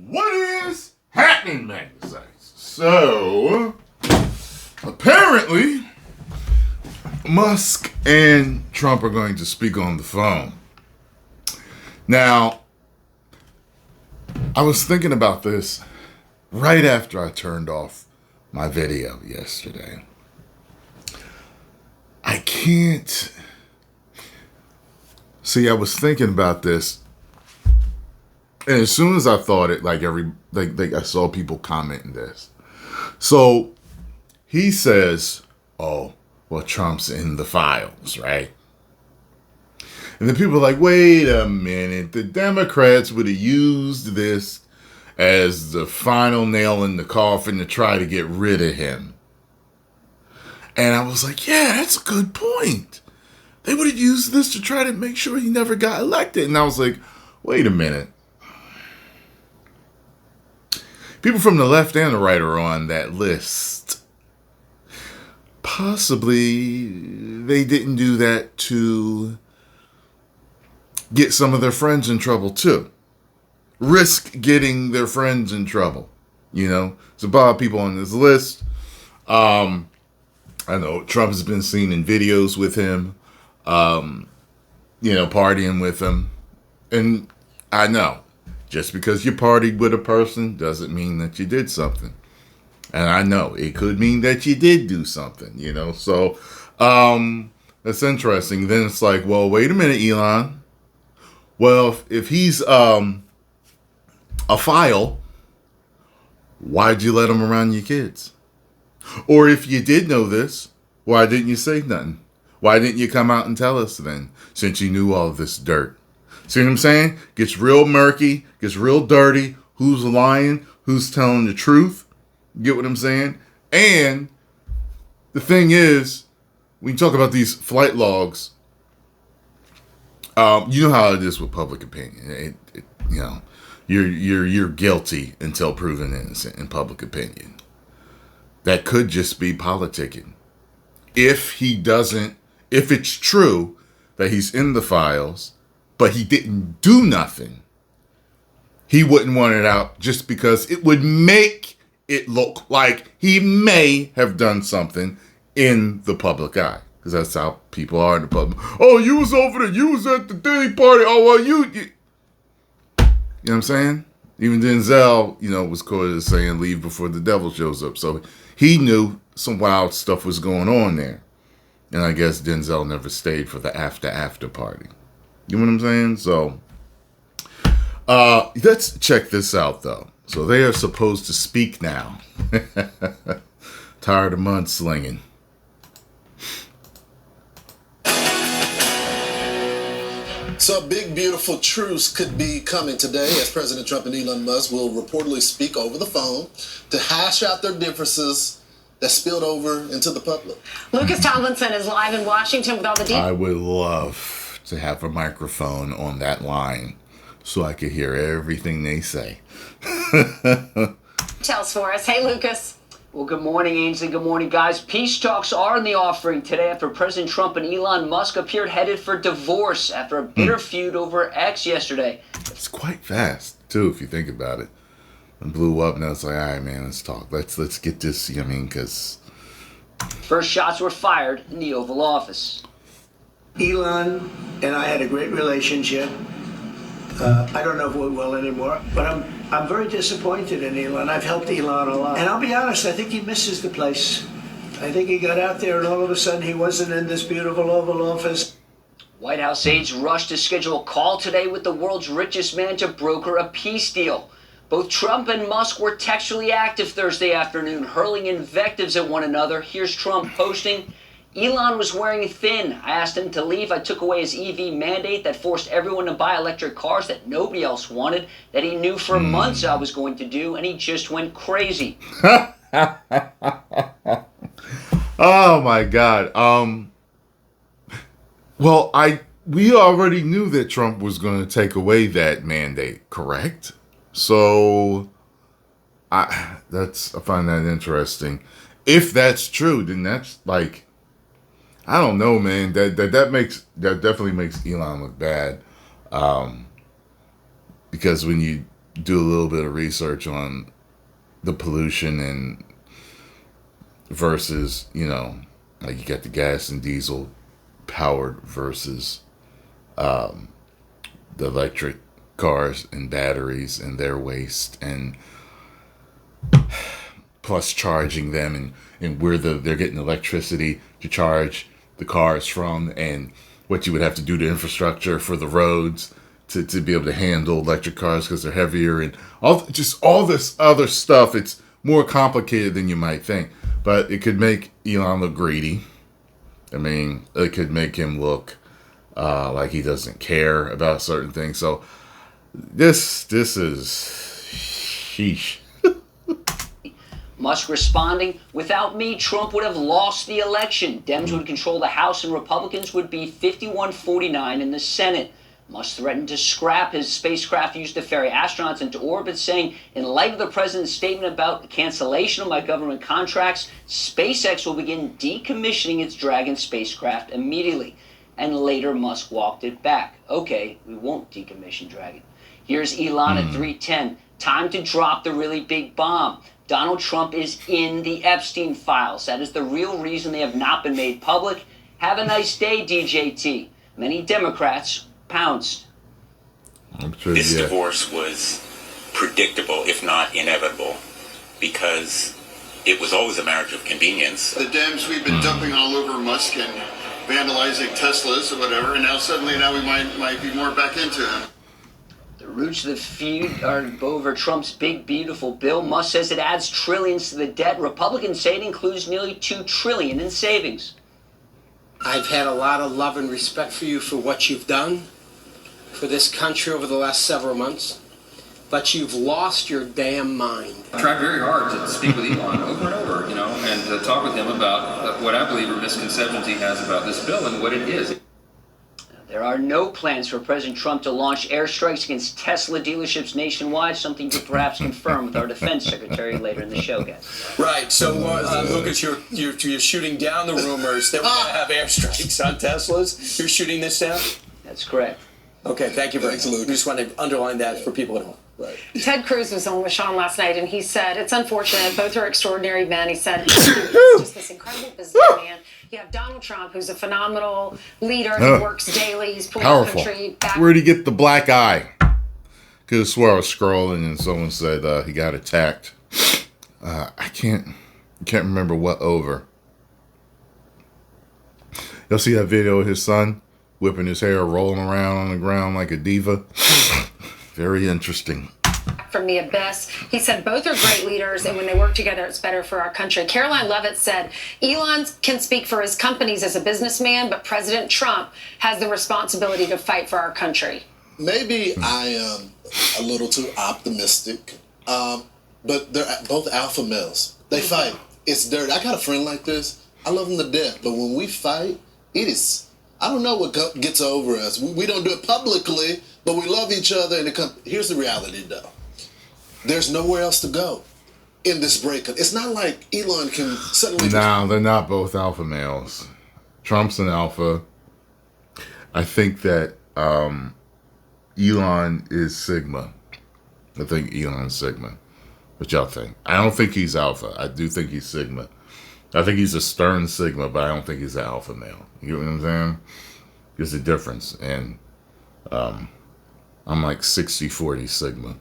What is happening, Magnus? So, apparently, Musk and Trump are going to speak on the phone. Now, I was thinking about this right after I turned off my video yesterday. I can't... See, I was thinking about this, and as soon as I thought it, I saw people commenting this. So he says, "Oh, well, Trump's in the files, right?" And then people are like, "Wait a minute, the Democrats would have used this as the final nail in the coffin to try to get rid of him." And I was like, "Yeah, that's a good point. They would have used this to try to make sure he never got elected." And I was like, wait a minute. People from the left and the right are on that list. Possibly they didn't do that to get some of their friends in trouble too. Risk getting their friends in trouble. You know, there's a lot of people on this list. I know Trump has been seen in videos with him. Partying with them. And I know, just because you partied with a person doesn't mean that you did something. And I know, it could mean that you did do something, So, that's interesting. Then it's like, well, wait a minute, Elon. Well, if he's a file, why'd you let him around your kids? Or if you did know this, why didn't you say nothing? Why didn't you come out and tell us then, since you knew all this dirt? See what I'm saying? Gets real murky, gets real dirty. Who's lying? Who's telling the truth? Get what I'm saying? And the thing is, when you talk about these flight logs, you know how it is with public opinion. You're guilty until proven innocent in public opinion. That could just be politicking. If it's true that he's in the files, but he didn't do nothing, he wouldn't want it out just because it would make it look like he may have done something in the public eye. Because that's how people are in the public. Oh, you was over there. You was at the day party. Oh, well, you know what I'm saying? Even Denzel, was quoted as saying, "Leave before the devil shows up." So he knew some wild stuff was going on there. And I guess Denzel never stayed for the after party. You know what I'm saying? So, let's check this out, though. So they are supposed to speak now. Tired of mudslinging. So a big, beautiful truce could be coming today as President Trump and Elon Musk will reportedly speak over the phone to hash out their differences that spilled over into the public. Lucas Tomlinson is live in Washington with all the details. I would love to have a microphone on that line so I could hear everything they say. Details for us. Hey, Lucas. Well, good morning, Ainsley. Good morning, guys. Peace talks are in the offering today after President Trump and Elon Musk appeared headed for divorce after a bitter feud over X yesterday. It's quite fast, too, if you think about it. And blew up, and I was like, all right, man, let's talk. Let's get this, because... First shots were fired in the Oval Office. Elon and I had a great relationship. I don't know if we will anymore, but I'm very disappointed in Elon. I've helped Elon a lot. And I'll be honest, I think he misses the place. I think he got out there and all of a sudden he wasn't in this beautiful Oval Office. White House aides rushed to schedule a call today with the world's richest man to broker a peace deal. Both Trump and Musk were textually active Thursday afternoon, hurling invectives at one another. Here's Trump posting, "Elon was wearing thin. I asked him to leave. I took away his EV mandate that forced everyone to buy electric cars that nobody else wanted, that he knew for months I was going to do, and he just went crazy." Oh, my God. Well, we already knew that Trump was going to take away that mandate, correct? So, I find that interesting. If that's true, then that's like, I don't know, man. That definitely makes Elon look bad. Because when you do a little bit of research on the pollution and versus, like you got the gas and diesel powered versus the electric cars and batteries and their waste, and plus charging them, and where they're getting electricity to charge the cars from, and what you would have to do to infrastructure for the roads to be able to handle electric cars because they're heavier, and all this other stuff. It's more complicated than you might think, but it could make Elon look greedy. I mean, it could make him look like he doesn't care about certain things. So this is sheesh. Musk responding, "Without me, Trump would have lost the election. Dems would control the House and Republicans would be 51-49 in the Senate." Musk threatened to scrap his spacecraft used to ferry astronauts into orbit, saying, "In light of the president's statement about the cancellation of my government contracts, SpaceX will begin decommissioning its Dragon spacecraft immediately." And later, Musk walked it back. "Okay, we won't decommission Dragon." Here's Elon at 3:10. "Time to drop the really big bomb. Donald Trump is in the Epstein files. That is the real reason they have not been made public. Have a nice day, DJT." Many Democrats pounced. This divorce was predictable, if not inevitable, because it was always a marriage of convenience. The Dems, we've been dumping all over Musk and vandalizing Teslas or whatever, and now suddenly we might be more back into him. The roots of the feud are over Trump's big, beautiful bill. Musk says it adds trillions to the debt. Republicans say it includes nearly $2 trillion in savings. I've had a lot of love and respect for you for what you've done for this country over the last several months, but you've lost your damn mind. I tried very hard to speak with Elon over and over, and to talk with him about what I believe are misconceptions he has about this bill and what it is. There are no plans for President Trump to launch airstrikes against Tesla dealerships nationwide, something you could perhaps confirm with our defense secretary later in the show, guys. Right, so Lucas, you're shooting down the rumors that we're going to have airstrikes on Teslas. You're shooting this down? That's correct. Okay, thank you very much. Lucas. We just want to underline that for people at home. Right. Ted Cruz was on with Sean last night, and he said, "It's unfortunate. Both are extraordinary men." He said, "He's just this incredible businessman. You have Donald Trump, who's a phenomenal leader. He works daily. He's pulling the country back." Where'd he get the black eye? Could have swore I was scrolling and someone said he got attacked. I can't remember what over. Y'all see that video of his son whipping his hair, rolling around on the ground like a diva? Very interesting. From the abyss. He said both are great leaders, and when they work together, it's better for our country. Caroline Levitt said, "Elon can speak for his companies as a businessman, but President Trump has the responsibility to fight for our country." Maybe I am a little too optimistic, but they're both alpha males. They fight. It's dirty. I got a friend like this. I love him to death, but when we fight, it is... I don't know what gets over us. We don't do it publicly, but we love each other. And here's the reality, though. There's nowhere else to go in this breakup. It's not like Elon can suddenly... No, they're not both alpha males. Trump's an alpha. I think that Elon is Sigma. I think Elon's Sigma. What y'all think? I don't think he's alpha. I do think he's Sigma. I think he's a stern Sigma, but I don't think he's an alpha male. You know what I'm saying? There's a difference. And I'm like 60-40 Sigma.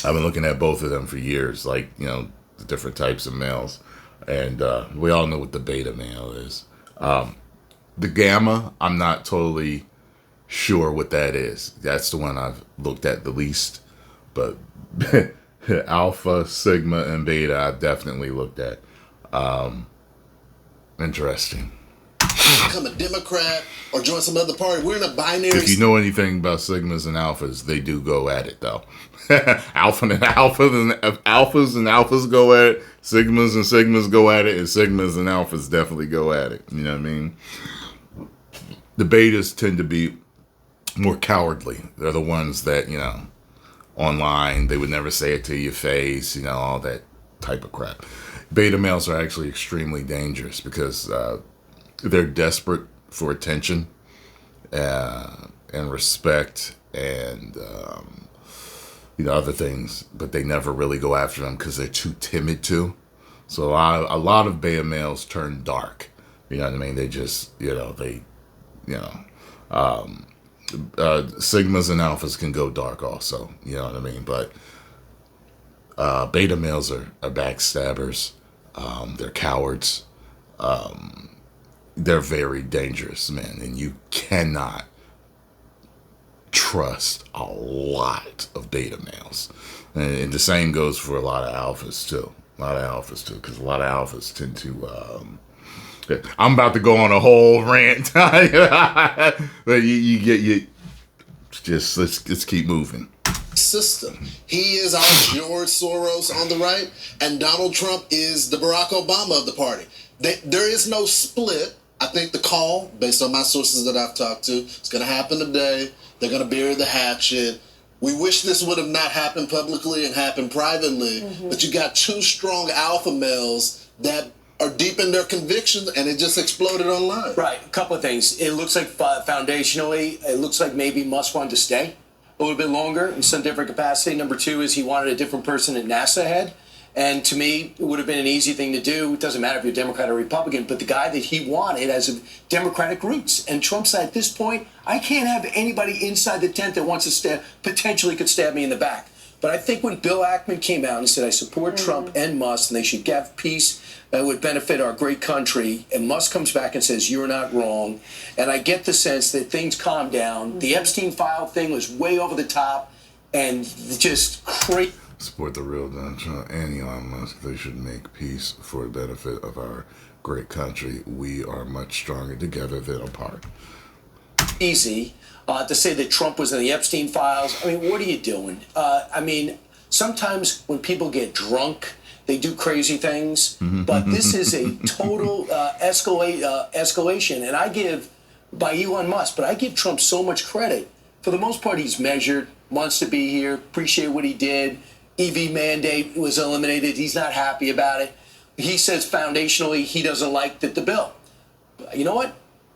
I've been looking at both of them for years, like, the different types of males. And we all know what the beta male is. The gamma, I'm not totally sure what that is. That's the one I've looked at the least. But alpha, sigma, and beta, I've definitely looked at. Interesting. Become a Democrat or join some other party. We're in a binary... If you know anything about sigmas and alphas, they do go at it, though. Alphas and alphas go at it. Sigmas and sigmas go at it, and sigmas and alphas definitely go at it. You know what I mean? The betas tend to be more cowardly. They're the ones that, online, they would never say it to your face, all that type of crap. Beta males are actually extremely dangerous because they're desperate for attention and respect and other things, but they never really go after them because they're too timid to. So a lot of beta males turn dark. You know what I mean? They just, sigmas and alphas can go dark also. You know what I mean? But beta males are backstabbers. They're cowards. They're very dangerous, man. And you cannot trust a lot of beta males. And the same goes for a lot of alphas, too. Because a lot of alphas tend to... I'm about to go on a whole rant. But let's keep moving. System. He is our George Soros on the right, and Donald Trump is the Barack Obama of the party. There is no split. I think the call, based on my sources that I've talked to, is going to happen today. They're going to bury the hatchet. We wish this would have not happened publicly and happened privately, but you got two strong alpha males that are deep in their convictions, and it just exploded online. Right. A couple of things. It looks like foundationally, it looks like maybe Musk wanted to stay a little bit longer in some different capacity. Number two is he wanted a different person at NASA head. And to me, it would have been an easy thing to do. It doesn't matter if you're Democrat or Republican, but the guy that he wanted has a Democratic roots. And Trump said, at this point, I can't have anybody inside the tent that wants to potentially could stab me in the back. But I think when Bill Ackman came out and said, I support Trump and Musk, and they should have peace that would benefit our great country, and Musk comes back and says, you're not wrong. And I get the sense that things calm down. The Epstein file thing was way over the top and just crazy. Support the real Donald Trump and Elon Musk. They should make peace for the benefit of our great country. We are much stronger together than apart. Easy to say that Trump was in the Epstein files. I mean, what are you doing? Sometimes when people get drunk, they do crazy things. But this is a total escalation. And I give, by Elon Musk, but I give Trump so much credit. For the most part, he's measured, wants to be here, appreciate what he did. EV mandate was eliminated. He's not happy about it. He says foundationally he doesn't like the bill. You know what?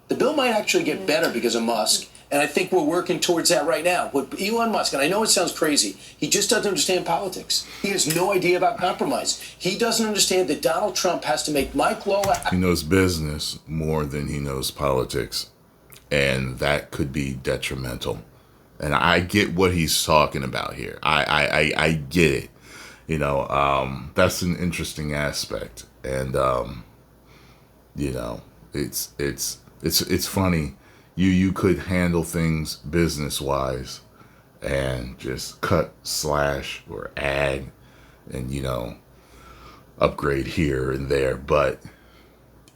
The bill might actually get better because of Musk. And I think we're working towards that right now. With Elon Musk, and I know it sounds crazy, he just doesn't understand politics. He has no idea about compromise. He doesn't understand that Donald Trump has to make Mike Lola... He knows business more than he knows politics. And that could be detrimental. And I get what he's talking about here. I get it. That's an interesting aspect. And, it's funny. You could handle things business-wise and just cut, slash, or add and, upgrade here and there. But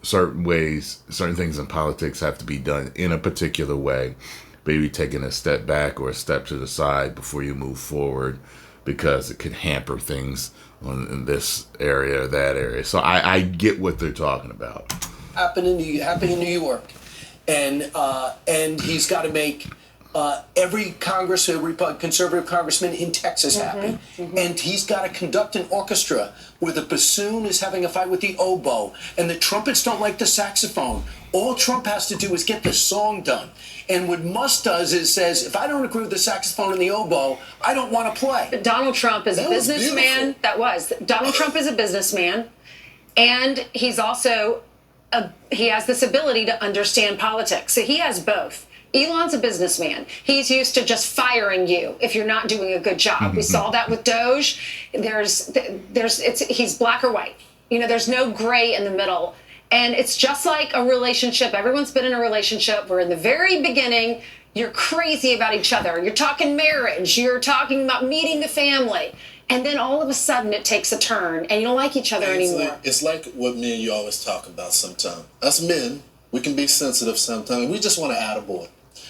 certain things in politics have to be done in a particular way. Maybe taking a step back or a step to the side before you move forward, because it can hamper things in this area or that area. So I get what they're talking about. Happened in New York, and he's got to make every conservative congressman in Texas happy, and he's got to conduct an orchestra where the bassoon is having a fight with the oboe, and the trumpets don't like the saxophone. All Trump has to do is get the song done. And what Musk does is says, if I don't agree with the saxophone and the oboe, I don't want to play. But Donald Trump is a businessman. Donald Trump is a businessman. And he's also, he has this ability to understand politics. So he has both. Elon's a businessman. He's used to just firing you if you're not doing a good job. We saw that with Doge. He's black or white. There's no gray in the middle. And it's just like a relationship. Everyone's been in a relationship where in the very beginning, you're crazy about each other. You're talking marriage. You're talking about meeting the family. And then all of a sudden it takes a turn and you don't like each other anymore. It's like what me and you always talk about sometimes. Us men, we can be sensitive sometimes. We just want to attaboy.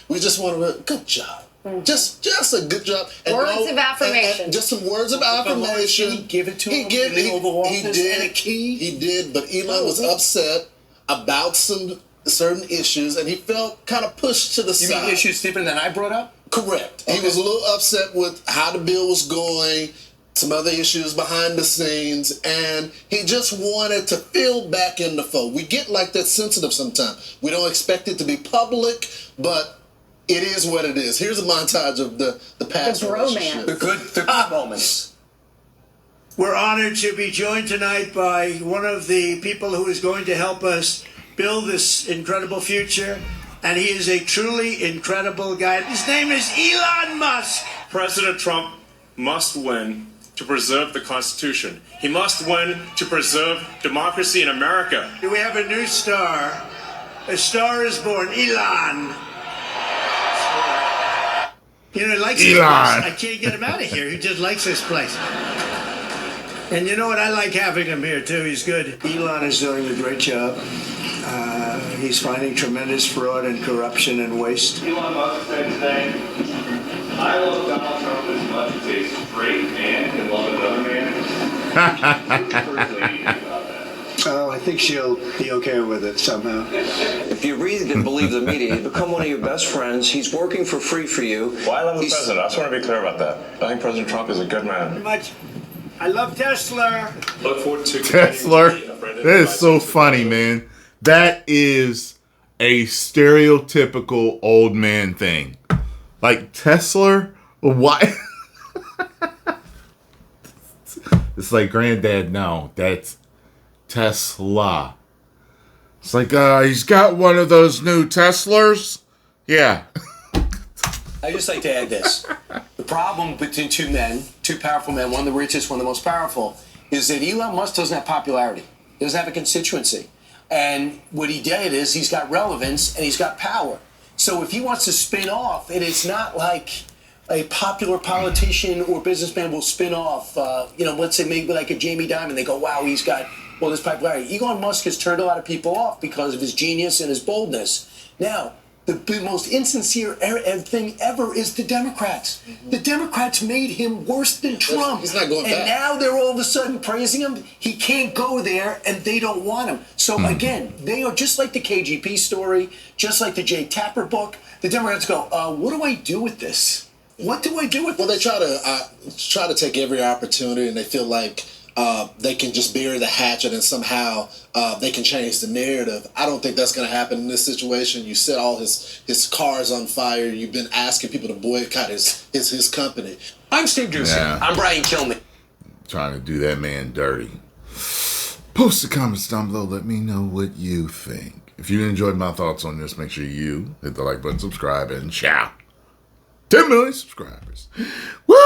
We just want to, good job. Just a good job. And words of affirmation. And just some words of affirmation. He give it to him in the Oval Office and a key. He did, but Elon was upset about some certain issues, and he felt kind of pushed to the side. You mean issues different than I brought up? Correct. Okay. He was a little upset with how the bill was going, some other issues behind the scenes, and he just wanted to feel back in the fold. We get like that sensitive sometimes. We don't expect it to be public, but It is what it is. Here's a montage of the past relationship. The good moments. We're honored to be joined tonight by one of the people who is going to help us build this incredible future. And he is a truly incredible guy. His name is Elon Musk. President Trump must win to preserve the Constitution. He must win to preserve democracy in America. We have a new star. A star is born, Elon. You know, he likes this place. I can't get him out of here. He just likes this place. And you know what? I like having him here, too. He's good. Elon is doing a great job. He's finding tremendous fraud and corruption and waste. Elon Musk said today, I love Donald Trump as much as a straight man can love another man. Oh, I think she'll be okay with it somehow. If you really believe the media, he's become one of your best friends. He's working for free for you. Well, I love the president. I just want to be clear about that. I think President Trump is a good man. I love Tesla. Look forward to Tesla. That is so funny, man. That is a stereotypical old man thing. Like Tesla, why? It's like granddad. No, that's Tesla. It's like he's got one of those new Teslas. Yeah. I just like to add this. The problem between two men, two powerful men, one of the richest, one of the most powerful, is that Elon Musk doesn't have popularity. He doesn't have a constituency. And what he did is he's got relevance and he's got power. So if he wants to spin off, and it's not like a popular politician or businessman will spin off, let's say maybe like a Jamie Dimon, they go, wow, he's got all this popularity. Elon Musk has turned a lot of people off because of his genius and his boldness. Now, the most insincere thing ever is the Democrats. Mm-hmm. The Democrats made him worse than Trump. He's not going back. And now they're all of a sudden praising him. He can't go there, and they don't want him. So again, they are just like the KGB story, just like the Jay Tapper book. The Democrats go, what do I do with this? What do I do with this? Well, they try to take every opportunity, and they feel like they can just bury the hatchet and somehow they can change the narrative. I don't think that's going to happen in this situation. You set all his cars on fire. You've been asking people to boycott his company. I'm Steve Doocy. Yeah. I'm Brian Kilmeade. Trying to do that man dirty. Post the comments down below. Let me know what you think. If you enjoyed my thoughts on this, make sure you hit the like button, subscribe, and ciao. 10 million subscribers. Woo!